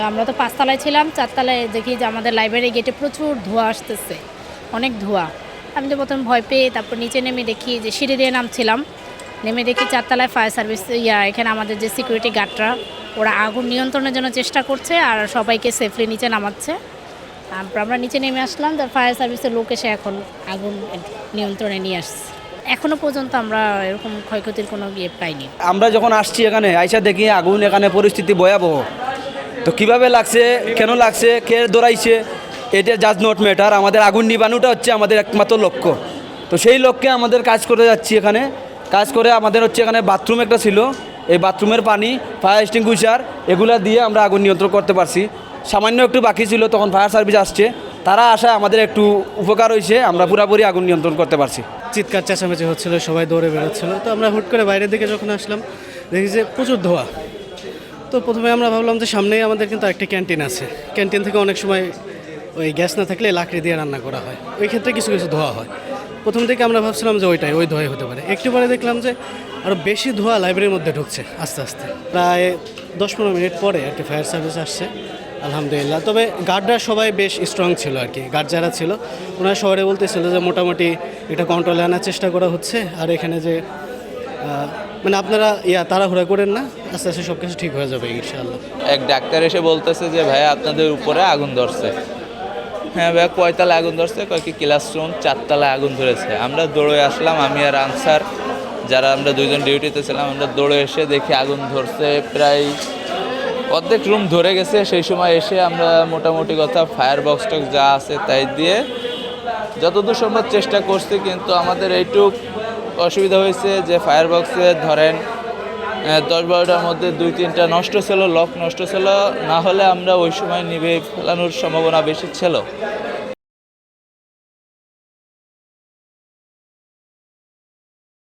আমরা তো 5 তলায় ছিলাম, 4 তলায় দেখি যে আমাদের লাইব্রেরি গেটে প্রচুর ধোঁয়া আসতেছে, অনেক ধোঁয়া। আমি তো প্রথমে ভয় পেয়ে তারপর নিচে নেমে দেখি যে সিঁড়ি দিয়ে নামছিলাম, নেমে দেখি 4 তলায় ফায়ার সার্ভিস এখানে আমাদের যে সিকিউরিটি গার্ডরা ওরা আগুন নিয়ন্ত্রণের জন্য চেষ্টা করছে আর সবাইকে সেফলি নিচে নামাচ্ছে। তারপর আমরা নিচে নেমে আসলাম, তার ফায়ার সার্ভিসের লোক এসে এখন আগুন নিয়ন্ত্রণে নিয়ে আসছে। এখনও পর্যন্ত আমরা এরকম ক্ষয়ক্ষতির কোনো পাইনি। আমরা যখন আসছি এখানে আইসা দেখি আগুন, এখানে পরিস্থিতি ভয়াবহ। তো কিভাবে লাগছে, কেন লাগছে, কে দৌড়াইছে, এটা জাজ নট ম্যাটার। আমাদের আগুন নিবানোটা হচ্ছে আমাদের একমাত্র লক্ষ্য। তো সেই লক্ষ্যে আমাদের কাজ করে যাচ্ছি। এখানে কাজ করে আমাদের হচ্ছে এখানে বাথরুম একটা ছিল, এই বাথরুমের পানি, ফায়ার এক্সটিংগুইশার এগুলা দিয়ে আমরা আগুন নিয়ন্ত্রণ করতে পারছি। সামান্য একটু বাকি ছিল, তখন ফায়ার সার্ভিস আসছে, তারা আসায় আমাদের একটু উপকার হয়েছে, আমরা পুরোপুরি আগুন নিয়ন্ত্রণ করতে পারছি। চিৎকার চেঁচামেচি হচ্ছিলো, সবাই দৌড়ে বেরোচ্ছিলো। তো আমরা হুট করে বাইরের দিকে যখন আসলাম দেখি যে প্রচুর ধোঁয়া। তো প্রথমে আমরা ভাবলাম যে সামনেই আমাদের কিন্তু একটা ক্যান্টিন আছে, ক্যান্টিন থেকে অনেক সময় ওই গ্যাস না থাকলে লাকড়ি দিয়ে রান্না করা হয়, ওই ক্ষেত্রে কিছু কিছু ধোঁয়া হয়। প্রথম থেকে আমরা ভাবছিলাম যে ওই ধোঁয়াই হতে পারে। একটু পরে দেখলাম যে আরও বেশি ধোঁয়া লাইব্রেরির মধ্যে ঢুকছে আস্তে আস্তে। প্রায় 10-15 মিনিট পরে আর কি ফায়ার সার্ভিস আসছে, আলহামদুলিল্লাহ। তবে গার্ডরা সবাই বেশ স্ট্রং ছিল আর কি। গার্ড যারা ছিল ওনারা শহরে বলতেছিল যে মোটামুটি এটা কন্ট্রোলে আনার চেষ্টা করা হচ্ছে। আর এখানে যে মানে আপনারা তাড়াহুড়া করেন না, আস্তে আস্তে সব কিছু ঠিক হয়ে যাবে ইনশাআল্লাহ। এক ডাক্তার এসে বলতেছে যে ভাই আপনাদের উপরে আগুন ধরছে। হ্যাঁ ভাইয়া, কয়তলায় আগুন ধরছে? কয়েকটি ক্লাসরুম 4 তলায় আগুন ধরেছে। আমরা দৌড়ে আসলাম, আমি আর আনসার, যারা আমরা দুইজন ডিউটিতে ছিলাম, আমরা দৌড়ে এসে দেখি আগুন ধরছে, প্রায় অর্ধেক রুম ধরে গেছে। সেই সময় এসে আমরা মোটামুটি কথা ফায়ার বক্স যা আছে তাই দিয়ে যতদূর সম্ভব চেষ্টা করছি, কিন্তু আমাদের এইটুক অসুবিধা হয়েছে যে ফায়ার বক্সে ধরেন 10-12টার মধ্যে 2-3টা নষ্ট ছিল, লক নষ্ট ছিল, না হলে আমরা ওই সময় নিভে ফেলানোর সম্ভাবনা বেশি ছিল।